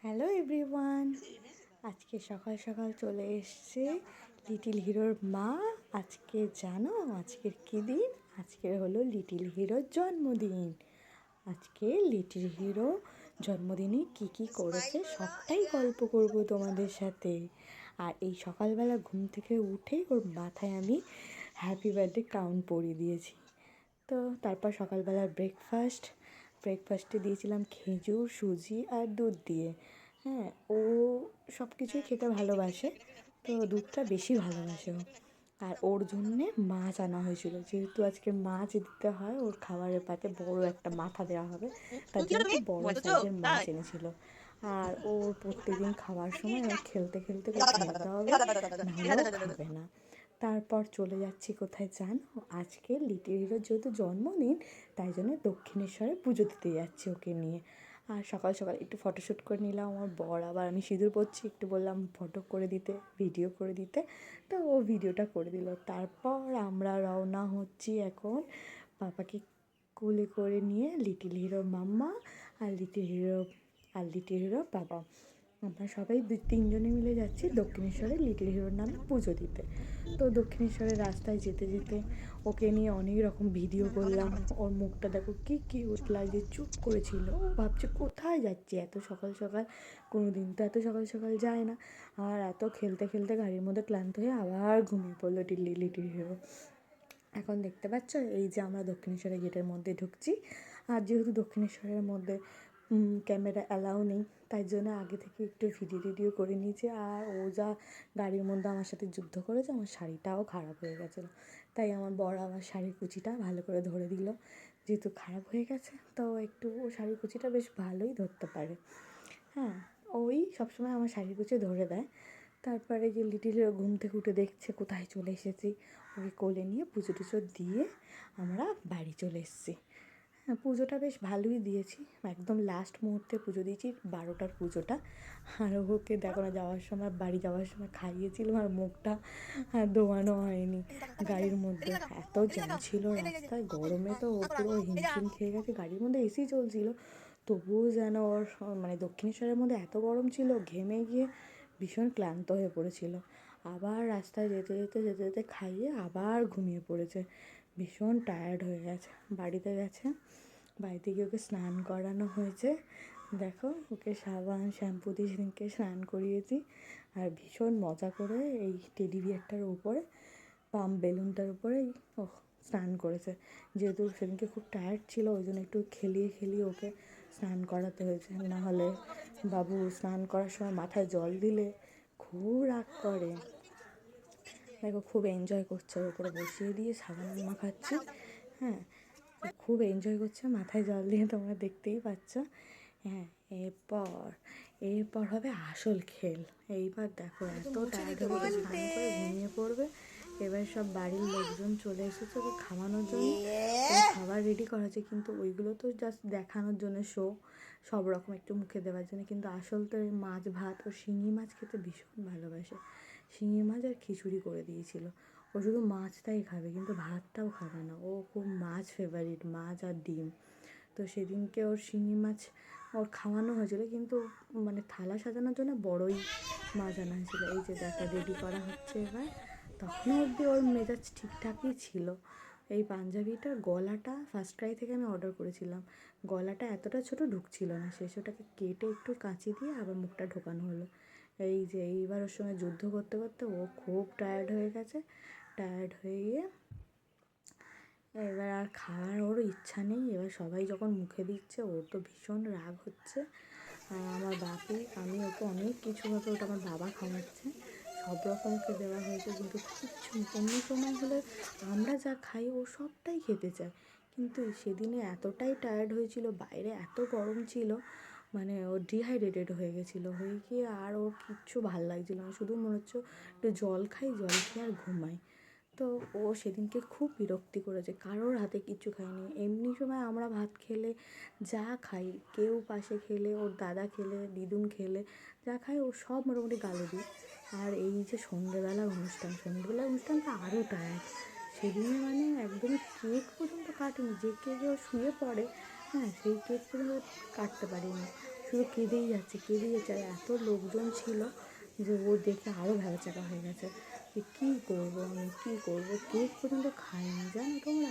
Hello everyone, আজকে সকাল সকাল চলে এসছে লিটিল হিরোর মা। আজকে জানো আজকের কী দিন? আজকের হলো লিটিল হিরোর জন্মদিন। আজকে লিটিল হিরো জন্মদিনে কী কী করেছে সবটাই গল্প করব তোমাদের সাথে। আর এই সকালবেলা ঘুম থেকে উঠে ওর মাথায় আমি হ্যাপি বার্থডে ক্রাউন পরিয়ে দিয়েছি। তো তারপর সকালবেলার ব্রেকফাস্টে দিয়েছিলাম খেজুর, সুজি আর দুধ দিয়ে। হ্যাঁ, ও সব কিছুই খেতে ভালোবাসে, তো দুধটা বেশি ভালোবাসে ও। আর ওর জন্যে মাছ আনা হয়েছিল, যেহেতু আজকে মাছ দিতে হয়, ওর খাবারের পাতে বড় একটা মাথা দেওয়া হবে, তার জন্য একটু বড় সাইজের মাছ এনেছিল। আর ওর প্রত্যেকদিন খাওয়ার সময় ওর খেলতে খেলতে খেলতে হবে, নাহলেও খাবে না। তারপর চলে যাচ্ছি কোথায় জানো? আজকে লিটিল হিরোর যেহেতু জন্মদিন, তাই জন্য দক্ষিণেশ্বরে পুজো দিতে যাচ্ছি ওকে নিয়ে। আর সকাল সকাল একটু ফটোশ্যুট করে নিলাম। আমার বর আবার আমি সিঁদুর পরছি, একটু বললাম ফটো করে দিতে, ভিডিও করে দিতে, তো ও ভিডিওটা করে দিল। তারপর আমরা রওনা হচ্ছি এখন পাপাকে কোলে করে নিয়ে, লিটিল হিরোর মাম্মা আর লিটিল হিরোর বাবা। আমরা সবাই 2-3 জনে মিলে যাচ্ছি দক্ষিণেশ্বরে লিটিল হিরোর নামে পুজো দিতে। তো দক্ষিণেশ্বরের রাস্তায় যেতে যেতে ওকে নিয়ে অনেক রকম ভিডিও করলাম। ওর মুখটা দেখো কী কিউট লাগছে, চুপ করেছিল। ও ভাবছে কোথায় যাচ্ছি এত সকাল সকাল, কোনো দিন তো এত সকাল সকাল যায় না। আর এত খেলতে খেলতে গাড়ির মধ্যে ক্লান্ত হয়ে আবার ঘুমিয়ে পড়লো লিটিল হিরো। এখন দেখতে পাচ্ছ এই যে আমরা দক্ষিণেশ্বরের গেটের মধ্যে ঢুকছি। আর যেহেতু দক্ষিণেশ্বরের মধ্যে ক্যামেরা অ্যালাউ নেই, তাই জন্য আগে থেকে একটু ভিডিও করে নিয়েছি। আর ও যা গাড়ির মধ্যে আমার সাথে যুদ্ধ করেছে, আমার শাড়িটাও খারাপ হয়ে গেছিলো, তাই আমার বড় আমার শাড়ির কুচিটা ভালো করে ধরে দিল। যেহেতু খারাপ হয়ে গেছে, তো একটু ও শাড়ির কুচিটা বেশ ভালোই ধরতে পারে। হ্যাঁ, ওই সবসময় আমার শাড়ির কুচি ধরে দেয়। তারপরে যে লিটিল ঘুম থেকে উঠে দেখছে কোথায় চলে এসেছি, ওকে কোলে নিয়ে পুজো টুজো দিয়ে আমরা বাড়ি চলে এসেছি। হ্যাঁ, পুজোটা বেশ ভালোই দিয়েছি, একদম লাস্ট মুহূর্তে পুজো দিয়েছি, 12টার পুজোটা। আর ওকে দেখো না, বাড়ি যাওয়ার সময় খাইয়েছিলাম আর মুখটা ধোয়ানো হয়নি গাড়ির মধ্যে। এত জ্যাম ছিল রাস্তায়, গরমে তো ও পুরো হিমশিম খেয়ে গেছে। গাড়ির মধ্যে এসি চলছিল, তবুও যেন ওর মানে দক্ষিণেশ্বরের মধ্যে এত গরম ছিল, ঘেমে গিয়ে ভীষণ ক্লান্ত হয়ে পড়েছিল। আবার রাস্তায় যেতে খাইয়ে আবার ঘুমিয়ে পড়েছে, ভীষণ টায়ার্ড হয়ে গেছে। বাড়িতে গিয়ে ওকে স্নান করানো হয়েছে। দেখো, ওকে সাবান শ্যাম্পু দিয়ে সেদিনকে স্নান করিয়েছি। আর ভীষণ মজা করে এই টেডি বিয়ারটার উপরে, পাম্প বেলুনটার উপরে ও স্নান করেছে। যেহেতু সেদিনকে খুব টায়ার্ড ছিল, ওই জন্য একটু খেলিয়ে ওকে স্নান করাতে হয়েছে। নাহলে বাবু স্নান করার সময় মাথায় জল দিলে খুব রাগ করে। দেখো খুব এনজয় করছে, ওর উপরে বসিয়ে দিয়ে সাবান মাখাচ্ছি। হ্যাঁ, খুব এনজয় করছে মাথায় জল দিয়ে, তোমরা দেখতেই পাচ্ছ। হ্যাঁ, এরপর হবে আসল খেল। এইবার দেখো এত টায়ার্ড হয়ে স্নান করে ঘুমিয়ে পড়বে। এবার সব বাড়ির লোকজন চলে এসেছে ওকে খাওয়ানোর জন্য। খাবার রেডি করা হচ্ছে, কিন্তু ওইগুলো তো জাস্ট দেখানোর জন্য, সব রকম একটু মুখে দেওয়ার জন্য। কিন্তু আসল তো মাছ ভাত, ও শিঙি মাছ খেতে ভীষণ ভালোবাসে। শিঙি মাছ আর খিচুড়ি করে দিয়েছিল। ও শুধু মাছটাই খাবে, কিন্তু ভাতটাও খাবে না। ও খুব মাছ ফেভারিট, মাছ আর ডিম। তো সেদিনকে ওর শিঙি মাছ ওর খাওয়ানো হয়েছিলো, কিন্তু মানে থালা সাজানোর জন্য বড়ই মাছ আনা হয়েছিলো। এই যে দেখা রেডি করা হচ্ছে এবার। তখনও অবধি ওর মেজাজ ঠিকঠাকই ছিল। এই পাঞ্জাবিটার গলাটা ফার্স্ট ক্রাই থেকে আমি অর্ডার করেছিলাম, গলাটা এতটা ছোট ঢুকছিল না, শেষে ওটাকে কেটে একটু কাঁচি দিয়ে আবার মুখটা ঢোকানো হলো। এই যে এইবার ওর সঙ্গে যুদ্ধ করতে করতে ও খুব টায়ার্ড হয়ে গেছে। টায়ার্ড হয়ে গিয়ে এবার আর খাওয়ার ওর ইচ্ছা নেই। এবার সবাই যখন মুখে দিচ্ছে, ওর তো ভীষণ রাগ হচ্ছে। আর আমার আমি ওকে অনেক কিছুভাবে, ওটা আমার বাবা খাওয়াচ্ছে, সব রকম ওকে দেওয়া হয়েছে, কিন্তু কিচ্ছু অন্য সময় হলে আমরা যা খাই ও সবটাই খেতে চায়। কিন্তু সেদিনে এতটাই টায়ার্ড হয়েছিল, বাইরে এত গরম ছিল, মানে ও ডিহাইড্রেটেড হয়ে গেছিলো, হয়ে গিয়ে আর ওর কিচ্ছু ভাল লাগছিলো না, শুধু মনে হচ্ছে একটু জল খেয়ে আর ঘুমাই। তো ও সেদিনকে খুব বিরক্তি করেছে, কারোর হাতে কিচ্ছু খায়নি। এমনি সময় আমরা ভাত খেলে যা খাই, কেউ পাশে খেলে, ওর দাদা খেলে, দিদুন খেলে, যা খায় ও সব মোটামুটি গালে দিই। আর এই যে সন্ধ্যেবেলার অনুষ্ঠানটা আরও টায়ার্ড। সেদিনে মানে একদম কেক পর্যন্ত কাটেনি, যে কেকে ও শুয়ে পড়ে, হ্যাঁ সেই কেক পর্যন্ত কাটতে পারিনি, শুধু কেঁদেই যাচ্ছে। আর এত লোকজন ছিল যে ও দেখে আরও ভ্যাবাচ্যাকা হয়ে গেছে যে কী করবো, আমি কী করবো, কেক পর্যন্ত খাইনি জানো তোমরা।